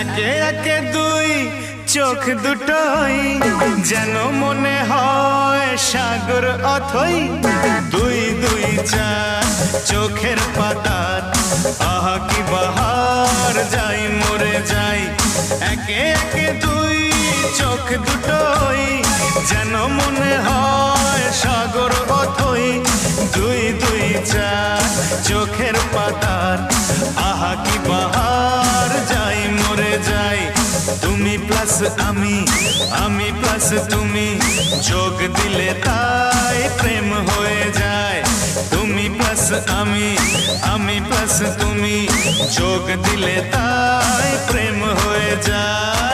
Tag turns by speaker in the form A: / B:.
A: একে একে দুই চোখ দুটোই যেন মনে হয় সাগর অথই। দুই দুই চার চোখের পাতার আহা কি বাহার, যাই মরে যাই। একে একে দুই চোখ দুটোই যেন মনে হয় সাগর অথই। দুই দুই চার চোখের পাতার আহা কি বাহার, যাই মরে যাই। তুমি প্লাস আমি, আমি প্লাস তুমি, যোগ দিলে তাই প্রেম হয়ে যায়। তুমি প্লাস আমি, আমি প্লাস তুমি, যোগ দিলে তাই প্রেম হয়ে যায়।